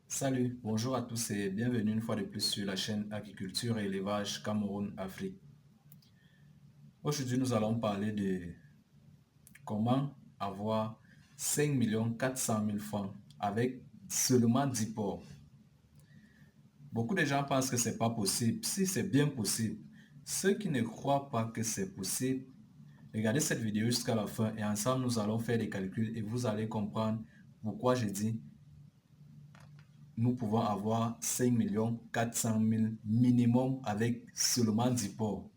Salut, bonjour à tous et bienvenue une fois de plus sur la chaîne Agriculture et Élevage Cameroun Afrique. Aujourd'hui, nous allons parler de comment avoir 5 400 000 francs avec seulement 10 porcs. Beaucoup de gens pensent que c'est pas possible. Si c'est bien possible, ceux qui ne croient pas que c'est possible, regardez cette vidéo jusqu'à la fin et ensemble nous allons faire des calculs et vous allez comprendre pourquoi je dis nous pouvons avoir 5 400 000 minimum avec seulement 10 porcs.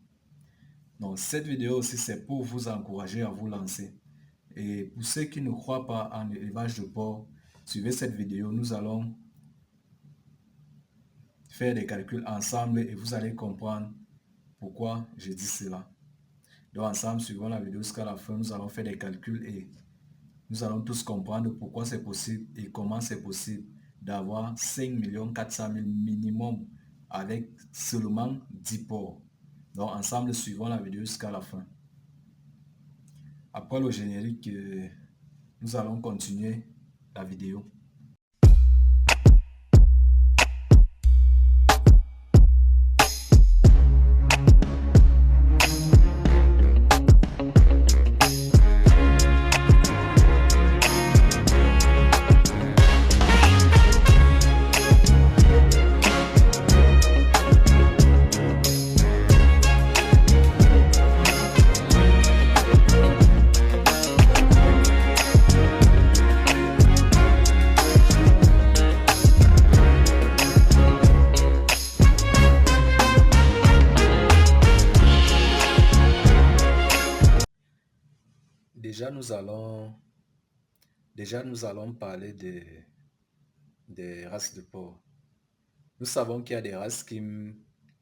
Donc cette vidéo aussi c'est pour vous encourager à vous lancer. Et pour ceux qui ne croient pas en élevage de porc, suivez cette vidéo. Nous allons faire des calculs ensemble et vous allez comprendre pourquoi je dis cela. Donc ensemble, suivons la vidéo jusqu'à la fin. Nous allons faire des calculs et nous allons tous comprendre pourquoi c'est possible et comment c'est possible d'avoir 5 400 000 minimum avec seulement 10 porcs. Donc ensemble, suivons la vidéo jusqu'à la fin. Après le générique, nous allons continuer la vidéo. Déjà, nous allons parler des races de porc. Nous savons qu'il y a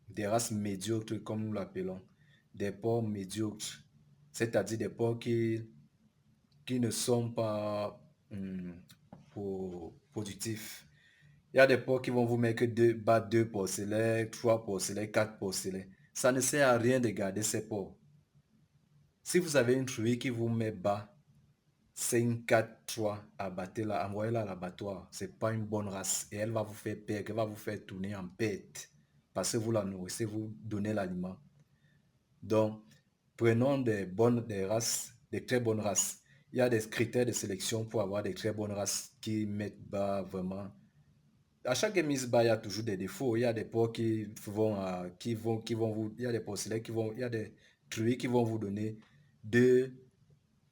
des races médiocres, comme nous l'appelons, des porcs médiocres, c'est-à-dire des porcs qui ne sont pas productifs. Il y a des porcs qui vont vous mettre deux porcelets, 3 porcelets, 4 porcelets. Ça ne sert à rien de garder ces porcs. Si vous avez une truie qui vous met bas, 5, 4, 3, abattez-la, envoyez-la à l'abattoir. Ce n'est pas une bonne race et elle va vous faire perdre, elle va vous faire tourner en perte parce que vous la nourrissez, vous donnez l'aliment. Donc, prenons des races, des très bonnes races. Il y a des critères de sélection pour avoir des très bonnes races qui mettent bas vraiment. À chaque mise bas, il y a toujours des défauts. Il y a des porcs qui vont vous, il y a des porcelets il y a des truies qui vont vous donner 2,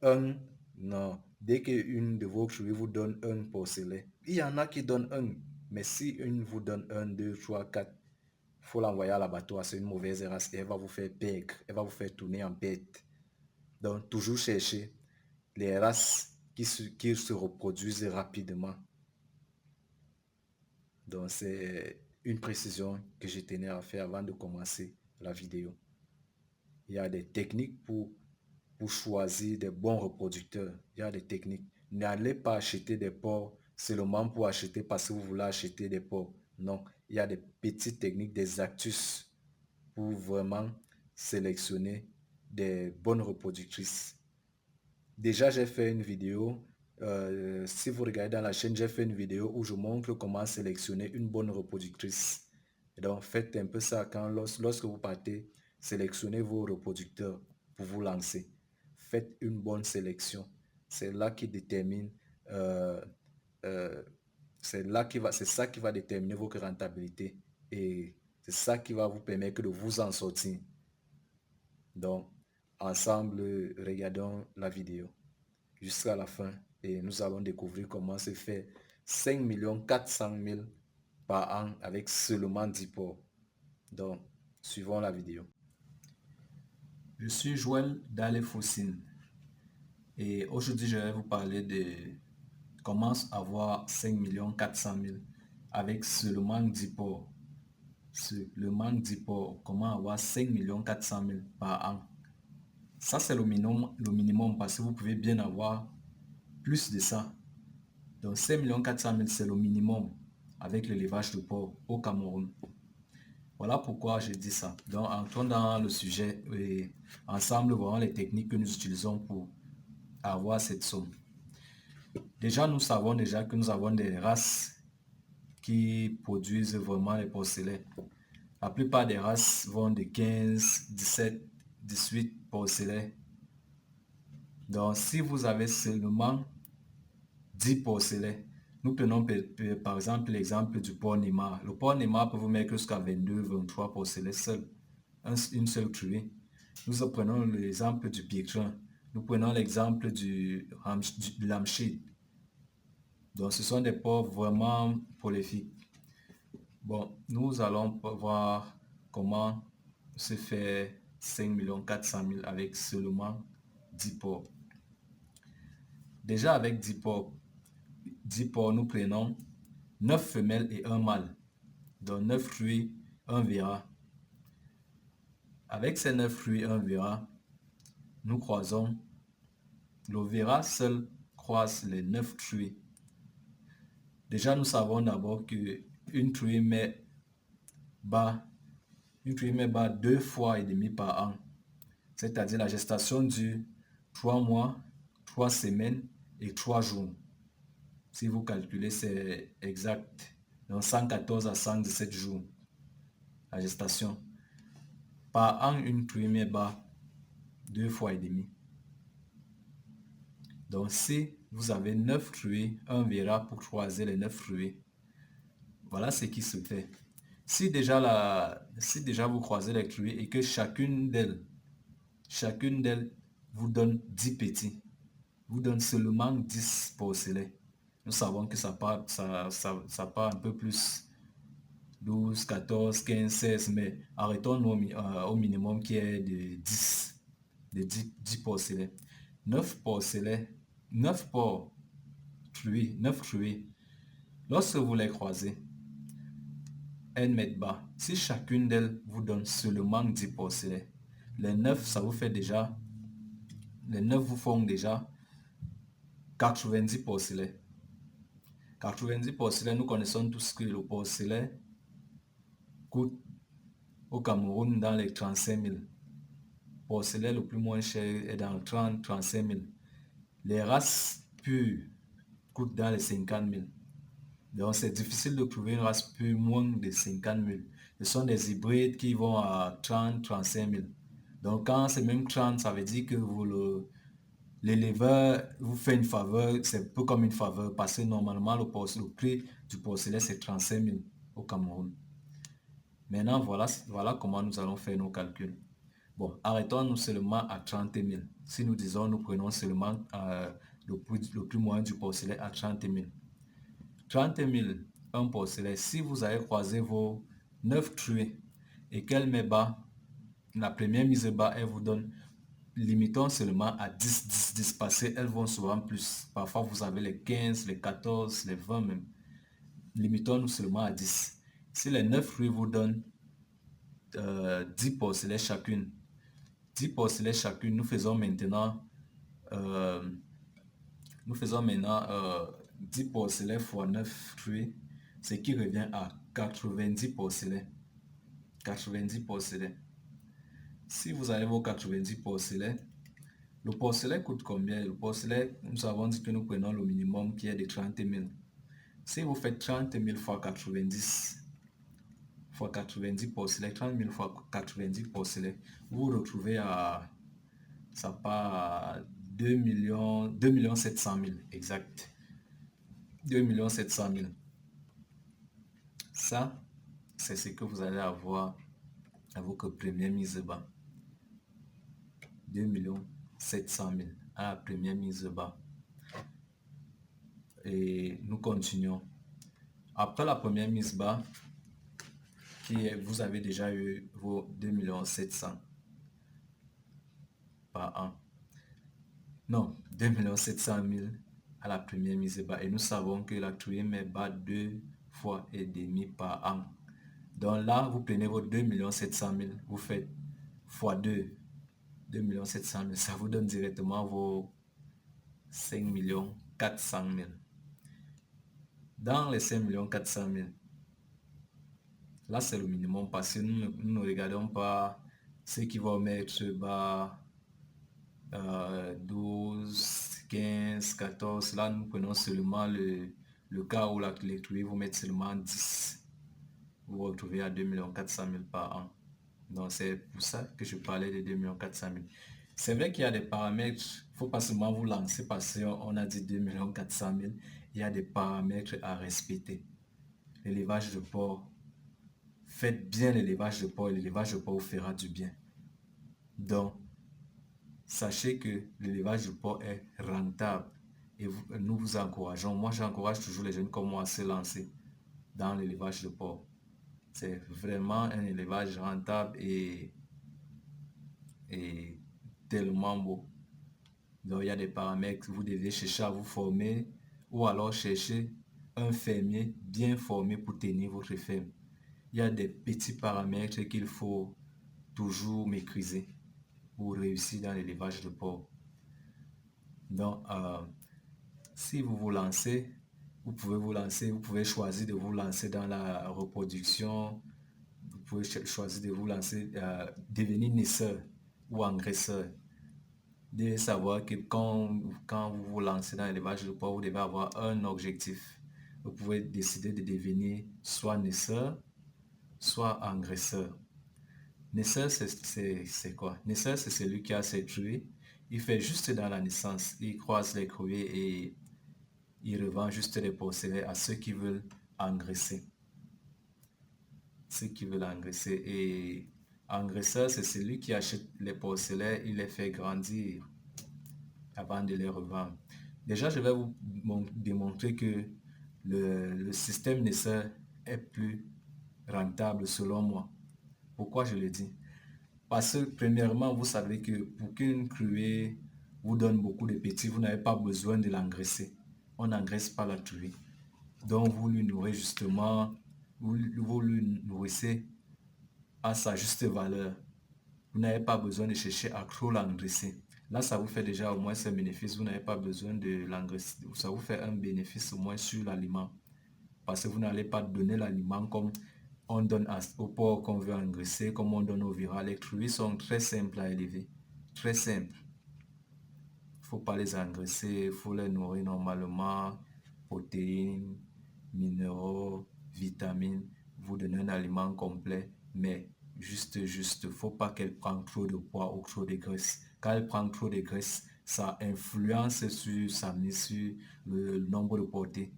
1, non. Dès qu'une de vos truies vous donne un porcelet, il y en a qui donnent un. Mais si une vous donne 1, 2, 3, 4, il faut l'envoyer à l'abattoir. C'est une mauvaise race et elle va vous faire perdre. Elle va vous faire tourner en bête. Donc, toujours chercher les races qui se reproduisent rapidement. Donc, c'est une précision que je tenais à faire avant de commencer la vidéo. Il y a des techniques pour choisir des bons reproducteurs. Il y a des techniques. N'allez pas acheter des porcs seulement pour acheter parce que vous voulez acheter des porcs. Non, il y a des petites techniques, des astuces pour vraiment sélectionner des bonnes reproductrices. Déjà, j'ai fait une vidéo. Si vous regardez dans la chaîne, j'ai fait une vidéo où je montre comment sélectionner une bonne reproductrice. Et donc, faites un peu ça lorsque vous partez, sélectionnez vos reproducteurs pour vous lancer. Faites une bonne sélection. C'est là qui détermine, c'est ça qui va déterminer votre rentabilité. Et c'est ça qui va vous permettre de vous en sortir. Donc, ensemble, regardons la vidéo jusqu'à la fin et nous allons découvrir comment se fait 5 400 000 par an avec seulement 10 porcs. Donc, suivons la vidéo. Je suis Joël Dalefoussine et aujourd'hui je vais vous parler de comment avoir 5 400 000 avec seulement 10 porcs. Seulement 10 porcs, comment avoir 5 400 000 par an. Ça c'est le minimum parce que vous pouvez bien avoir plus de ça. Donc 5 400 000 c'est le minimum avec l'élevage de porc au Cameroun. Voilà pourquoi je dis ça. Donc entrons dans le sujet et ensemble voyons les techniques que nous utilisons pour avoir cette somme. Déjà nous savons déjà que nous avons des races qui produisent vraiment les porcelets. La plupart des races vont de 15, 17, 18 porcelets. Donc, si vous avez seulement 10 porcelets, nous prenons par exemple l'exemple du porc Neymar. Le porc Neymar peut vous mettre jusqu'à 22, 23 porcelets seuls, une seule truie. Nous prenons l'exemple du Pietrin. Nous prenons l'exemple du Lamchit. Donc, ce sont des porcs vraiment prolifiques. Bon, nous allons voir comment se fait 5 400 000 avec seulement 10 porcs. Déjà avec 10 porcs, nous prenons 9 femelles et un mâle. Donc 9 fruits, 1 verra. Avec ces 9 fruits, 1 verra, nous croisons. Le verra seul croise les 9 fruits. Déjà, nous savons d'abord qu'une truie met bas 2 fois et demi par an. C'est-à-dire la gestation dure 3 mois, 3 semaines et 3 jours. Si vous calculez, c'est exact. Donc 114 à 117 jours. La gestation. Par an, une truie met bas 2 fois et demi. Donc si vous avez 9 truies, un verra pour croiser les 9 fruits. Voilà ce qui se fait. Si déjà vous croisez les truies et que chacune d'elles vous donne 10 petits, vous donne seulement 10 porcelets. Nous savons que ça part un peu plus, 12, 14, 15, 16, mais arrêtons-nous au minimum qui est de 10, de 10 porcelets. 9 porcelets, 9 porcs, 9 truies. Lorsque vous les croisez, elles mettent bas. Si chacune d'elles vous donne seulement 10 porcelets, les 9, ça vous fait déjà, les 9 vous font déjà 90 porcelets. 90 porcelets, nous connaissons tous que le porcelet coûte au Cameroun dans les 35 000. Porcelet le plus moins cher est dans 30-35 000. Les races pures coûtent dans les 50 000. Donc c'est difficile de trouver une race pure moins de 50 000. Ce sont des hybrides qui vont à 30-35 000. Donc quand c'est même 30, ça veut dire que l'éleveur vous fait une faveur, c'est un peu comme une faveur, parce que normalement le prix du porcelet c'est 35 000 au Cameroun. Maintenant, voilà comment nous allons faire nos calculs. Bon, arrêtons-nous seulement à 30 000. Si nous disons, nous prenons seulement le prix moyen du porcelet à 30 000. 30 000, un porcelet. Si vous avez croisé vos 9 truies et qu'elle met bas, la première mise bas, elle vous donne, limitons seulement à 10, 10, 10, parce qu'elles vont souvent plus. Parfois, vous avez les 15, les 14, les 20 même. Limitons-nous seulement à 10. Si les 9 fruits vous donnent 10 porcelets chacune, 10 porcelets chacune, nous faisons maintenant 10 porcelets fois 9 fruits, ce qui revient à 90 porcelets. 90 porcelets. Si vous avez vos 90 porcelets, le porcelet coûte combien? Le porcelet, nous avons dit que nous prenons le minimum qui est de 30 000. Si vous faites 30 000 fois 90 porcelets, 30 000 fois 90 porcelets, vous vous retrouvez à, ça part à 2 700 000, exact. 2 700 000. Ça, c'est ce que vous allez avoir à votre première mise bas. 2 700 000 à la première mise bas. Et nous continuons. Après la première mise bas, vous avez déjà eu vos 2 700 000 par an. Non, 2 700 000 à la première mise bas. Et nous savons que la truie met bas 2 fois et demi par an. Donc là, vous prenez vos 2 700 000, vous faites fois 2, 2 700 000, ça vous donne directement vos 5 400 000. Dans les 5 400 000, là c'est le minimum parce que nous ne regardons pas ceux qui vont mettre bas 12, 15, 14. Là nous prenons seulement Le cas où les truies vous mettent seulement 10, vous vous retrouvez à 2 400 000 par an. Donc, c'est pour ça que je parlais de 2 400 000. C'est vrai qu'il y a des paramètres, il ne faut pas seulement vous lancer parce qu'on a dit 2 400 000. Il y a des paramètres à respecter. L'élevage de porc, faites bien l'élevage de porc et l'élevage de porc vous fera du bien. Donc, sachez que l'élevage de porc est rentable et nous vous encourageons. Moi, j'encourage toujours les jeunes comme moi à se lancer dans l'élevage de porc. C'est vraiment un élevage rentable et tellement beau. Donc, il y a des paramètres, vous devez chercher à vous former ou alors chercher un fermier bien formé pour tenir votre ferme. Il y a des petits paramètres qu'il faut toujours maîtriser pour réussir dans l'élevage de porc. Donc, si vous vous lancez, vous pouvez choisir de vous lancer dans la reproduction, vous pouvez choisir de vous lancer, devenir naisseur ou engraisseur. Vous devez savoir que quand vous vous lancez dans l'élevage de porc, vous devez avoir un objectif. Vous pouvez décider de devenir soit naisseur, soit engraisseur. Naisseur, c'est quoi? Naisseur, c'est celui qui a ses truies. Il fait juste dans la naissance. Il croise les croupiers et il revend juste les porcelets à ceux qui veulent engraisser. Ceux qui veulent engraisser. Et engraisseur, c'est celui qui achète les porcelets, il les fait grandir avant de les revendre. Déjà, je vais vous démontrer que le système naisseur est plus rentable selon moi. Pourquoi je le dis? Parce que premièrement, vous savez que pour qu'une cruée vous donne beaucoup de petits, vous n'avez pas besoin de l'engraisser. On n'engraisse pas la truie. Donc vous lui nourrissez justement, vous lui nourrissez à sa juste valeur. Vous n'avez pas besoin de chercher à trop l'engraisser. Là, ça vous fait déjà au moins un bénéfice. Vous n'avez pas besoin de l'engraisser. Ça vous fait un bénéfice au moins sur l'aliment. Parce que vous n'allez pas donner l'aliment comme on donne au porc qu'on veut engraisser, comme on donne au viral. Les crues sont très simples à élever. Très simples. Il ne faut pas les engraisser, il faut les nourrir normalement. Protéines, minéraux, vitamines. Vous donnez un aliment complet, mais juste, il ne faut pas qu'elle prenne trop de poids ou trop de graisse. Quand elle prend trop de graisse, ça influence sur sa mise, sur le nombre de portées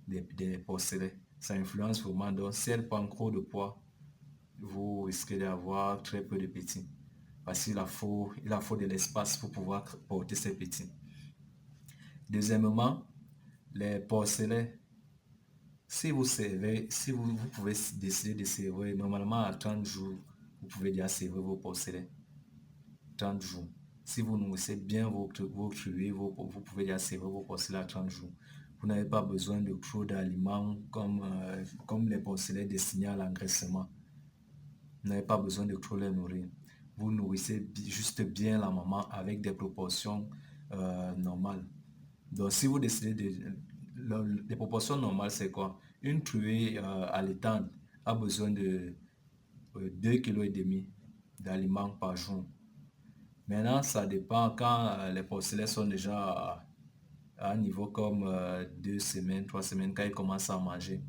des porcelets. Ça influence vraiment. Donc, si elle prend trop de poids, vous risquez d'avoir très peu de petits. Parce qu'il faut de l'espace pour pouvoir porter ces petits. Deuxièmement, les porcelets, si vous pouvez décider de servir, normalement à 30 jours, vous pouvez déjà servir vos porcelets. 30 jours. Si vous nourrissez bien vos crues, vous pouvez déjà servir vos porcelets à 30 jours. Vous n'avez pas besoin de trop d'aliments comme les porcelets destinés à l'engraissement. Vous n'avez pas besoin de trop les nourrir. Vous nourrissez juste bien la maman avec des proportions normales. Donc si vous décidez les proportions normales, c'est quoi? Une truée allaitante a besoin de 2,5 kg d'aliments par jour. Maintenant, ça dépend quand les porcelets sont déjà à un niveau comme 2 semaines, 3 semaines, quand ils commencent à manger.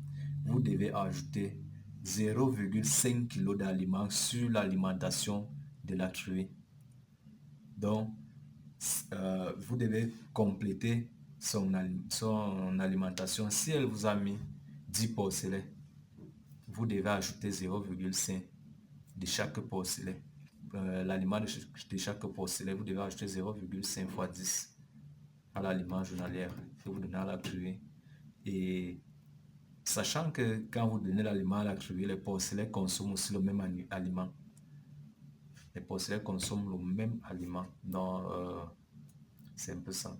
Vous devez ajouter 0,5 kg d'aliments sur l'alimentation de la truie. Donc, vous devez compléter son alimentation. Si elle vous a mis 10 porcelets, vous devez ajouter 0,5 de chaque porcelet. L'aliment de chaque porcelet, vous devez ajouter 0,5 fois 10 à l'aliment journalier que vous donnez à la truie. Et sachant que quand vous donnez l'aliment à la truie, les porcelets consomment aussi le même aliment. Les porcelets consomment le même aliment. Donc, c'est un peu ça.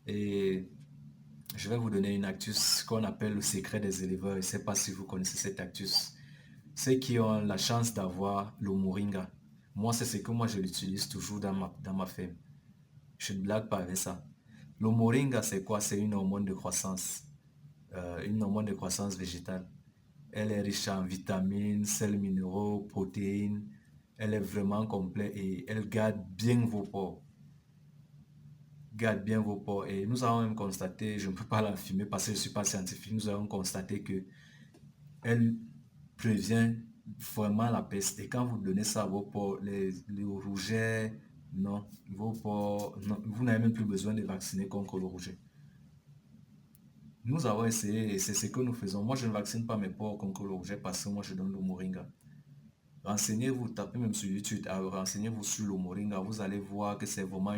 Et je vais vous donner une astuce qu'on appelle le secret des éleveurs. Je ne sais pas si vous connaissez cette astuce. Ceux qui ont la chance d'avoir le moringa. Moi, c'est ce que je l'utilise toujours dans ma ferme. Je ne blague pas avec ça. Le moringa, c'est quoi? C'est une hormone de croissance. Une hormone de croissance végétale. Elle est riche en vitamines, sels minéraux, protéines. Elle est vraiment complète et elle garde bien vos pores. gardent bien vos porcs. Et nous avons même constaté, je ne peux pas l'affirmer parce que je ne suis pas scientifique, nous avons constaté que elle prévient vraiment la peste. Et quand vous donnez ça à vos porcs, les rougets, non, vos porcs, non, vous n'avez même plus besoin de vacciner contre le rouget. Nous avons essayé et c'est ce que nous faisons. Moi, je ne vaccine pas mes porcs contre le rouget parce que moi, je donne le moringa. Renseignez-vous, tapez même sur YouTube, renseignez-vous sur le moringa. Vous allez voir que c'est vraiment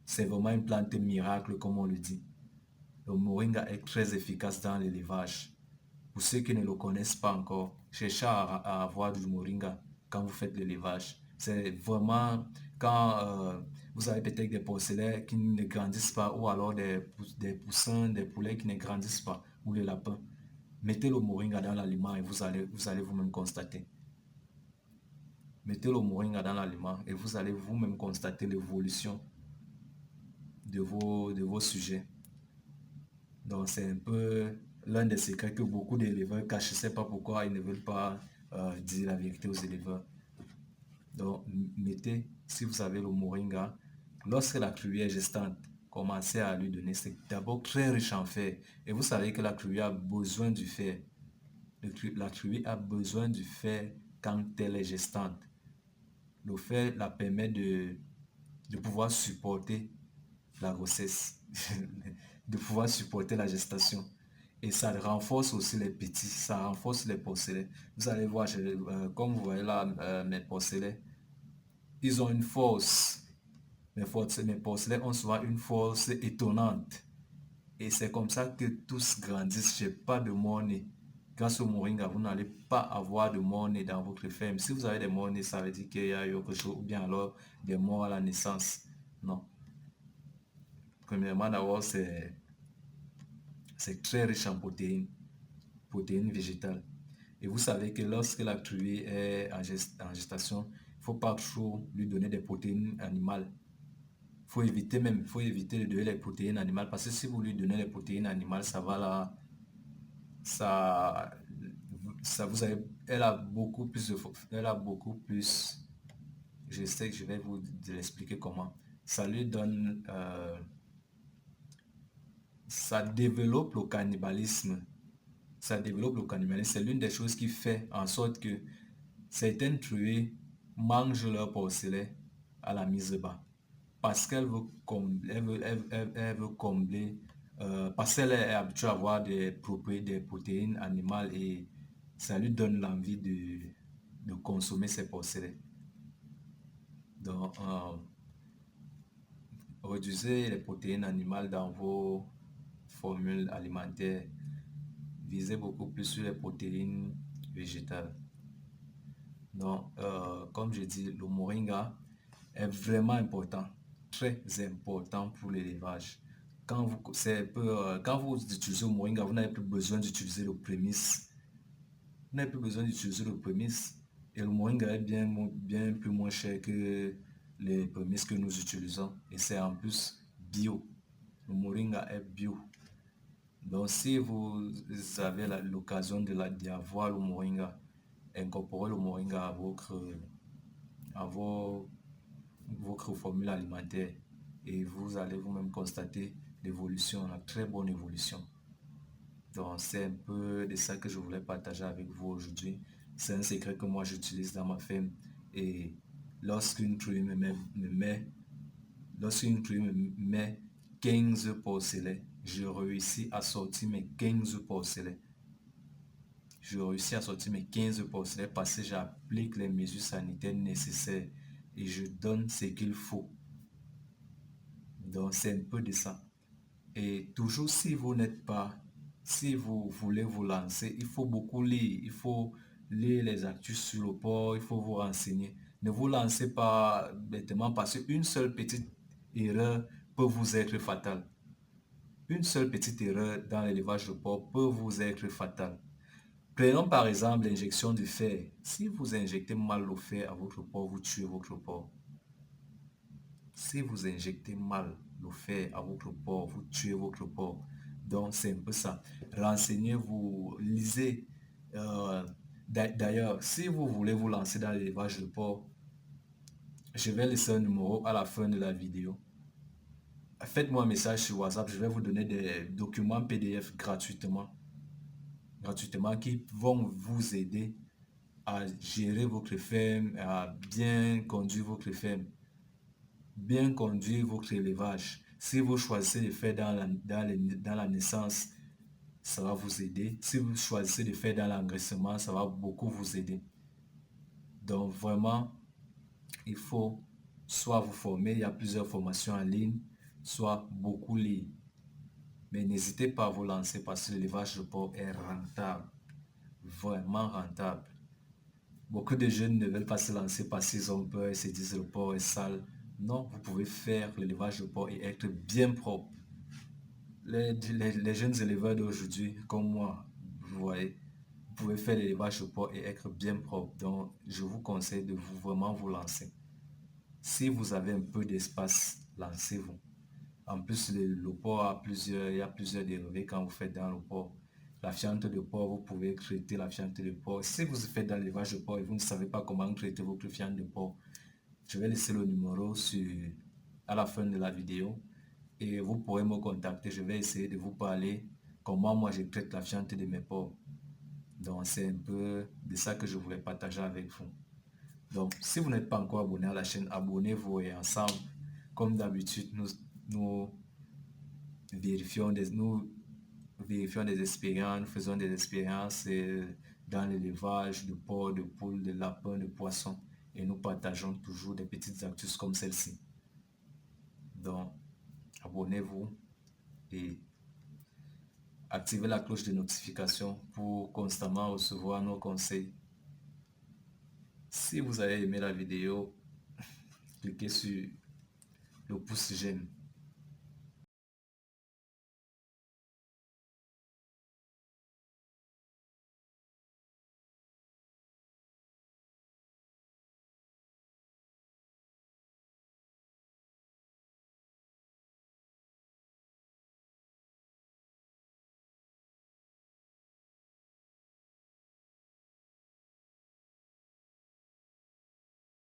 c'est vraiment une plante miracle, comme on le dit. Le moringa est très efficace dans l'élevage. Pour ceux qui ne le connaissent pas encore, cherchez à avoir du moringa quand vous faites l'élevage. C'est vraiment quand vous avez peut-être des porcelets qui ne grandissent pas ou alors des poussins, des poulets qui ne grandissent pas ou les lapins. Mettez le moringa dans l'aliment et vous allez vous-même constater. Mettez le moringa dans l'aliment et vous allez vous-même constater l'évolution de vos sujets. Donc c'est un peu l'un des secrets que beaucoup d'éleveurs cachent. Je ne sais pas pourquoi ils ne veulent pas dire la vérité aux éleveurs. Donc mettez, si vous avez le moringa, lorsque la truie est gestante, commencez à lui donner. C'est d'abord très riche en fer. Et vous savez que la truie a besoin du fer. La truie a besoin du fer quand elle est gestante. Le fer la permet de pouvoir supporter la grossesse, de pouvoir supporter la gestation. Et ça renforce aussi les petits, ça renforce les porcelets. Vous allez voir, comme vous voyez là, mes porcelets, ils ont une force. Mes porcelets ont souvent une force étonnante. Et c'est comme ça que tous grandissent. Je n'ai pas de morts-nés. Grâce au moringa, vous n'allez pas avoir de morts-nés dans votre ferme. Si vous avez des morts-nés, ça veut dire qu'il y a eu quelque chose, ou bien alors des morts à la naissance. Non. Premièrement, d'abord, c'est très riche en protéines végétales. Et vous savez que lorsque la truie est en gestation, il ne faut pas trop lui donner des protéines animales. Il faut éviter de donner les protéines animales parce que si vous lui donnez les protéines animales, ça va là, ça, ça vous avez, elle a beaucoup plus elle a beaucoup plus, je sais que je vais vous expliquer comment. Ça lui donne, ça développe le cannibalisme. Ça développe le cannibalisme. C'est l'une des choses qui fait en sorte que certaines truies mangent leur porcelet à la mise bas. Parce qu'elle veut combler, elle veut combler parce qu'elle est habituée à avoir des protéines animales et ça lui donne l'envie de consommer ses porcelets. Donc, réduisez les protéines animales dans vos formules alimentaires. Visez beaucoup plus sur les protéines végétales. Donc, comme je dis, le moringa est vraiment important, très important pour l'élevage. Quand vous utilisez le moringa, vous n'avez plus besoin d'utiliser le prémisse. Vous n'avez plus besoin d'utiliser le prémisse. Et le moringa est bien plus moins cher que les prémices que nous utilisons. Et c'est en plus bio. Le moringa est bio. Donc, si vous avez l'occasion d'avoir le moringa, incorporez le moringa à votre formule alimentaire et vous allez vous-même constater l'évolution, la très bonne évolution. Donc, c'est un peu de ça que je voulais partager avec vous aujourd'hui. C'est un secret que moi j'utilise dans ma ferme et lorsqu'une truie lorsqu'une truie me met 15 porcelets, je réussis à sortir mes 15 porcelets. Je réussis à sortir mes 15 porcelets parce que j'applique les mesures sanitaires nécessaires et je donne ce qu'il faut. Donc, c'est un peu de ça. Et toujours, si vous voulez vous lancer, il faut beaucoup lire. Il faut lire les actus sur le port, il faut vous renseigner. Ne vous lancez pas bêtement parce qu'une seule petite erreur peut vous être fatale. Une seule petite erreur dans l'élevage de porc peut vous être fatale. Prenons par exemple l'injection du fer. Si vous injectez mal le fer à votre porc, vous tuez votre porc. Si vous injectez mal le fer à votre porc, vous tuez votre porc. Donc, c'est un peu ça. Renseignez-vous, lisez. D'ailleurs, si vous voulez vous lancer dans l'élevage de porc, je vais laisser un numéro à la fin de la vidéo. faites-moi un message sur WhatsApp, je vais vous donner des documents PDF gratuitement qui vont vous aider à gérer votre ferme, à bien conduire votre ferme, bien conduire votre élevage. Si vous choisissez de faire dans la naissance, ça va vous aider. Si vous choisissez de faire dans l'engraissement, ça va beaucoup vous aider. Donc vraiment, il faut soit vous former, il y a plusieurs formations en ligne, soit beaucoup lire. Mais n'hésitez pas à vous lancer parce que l'élevage de porc est rentable, vraiment rentable. Beaucoup de jeunes ne veulent pas se lancer parce qu'ils ont peur et se disent le porc est sale. Non, vous pouvez faire l'élevage de porc et être bien propre. Les jeunes éleveurs d'aujourd'hui, comme moi, vous voyez, vous pouvez faire l'élevage de porc et être bien propre. Donc, je vous conseille de vraiment vous lancer. Si vous avez un peu d'espace, lancez-vous. En plus, le porc a il y a plusieurs dérivés quand vous faites dans le porc. La fiente de porc, vous pouvez traiter la fiente de porc. Si vous faites dans l'élevage de porc et vous ne savez pas comment traiter votre fiente de porc, je vais laisser le numéro à la fin de la vidéo et vous pourrez me contacter. Je vais essayer de vous parler comment moi je traite la fiente de mes porcs. Donc, c'est un peu de ça que je voulais partager avec vous. Donc, si vous n'êtes pas encore abonné à la chaîne, abonnez-vous et ensemble, comme d'habitude, nous nous vérifions des expériences, nous faisons des expériences dans l'élevage de porcs, de poules, de lapins, de poissons et nous partageons toujours des petites astuces comme celle-ci. Donc, abonnez-vous et activez la cloche de notification pour constamment recevoir nos conseils. Si vous avez aimé la vidéo, cliquez sur le pouce j'aime.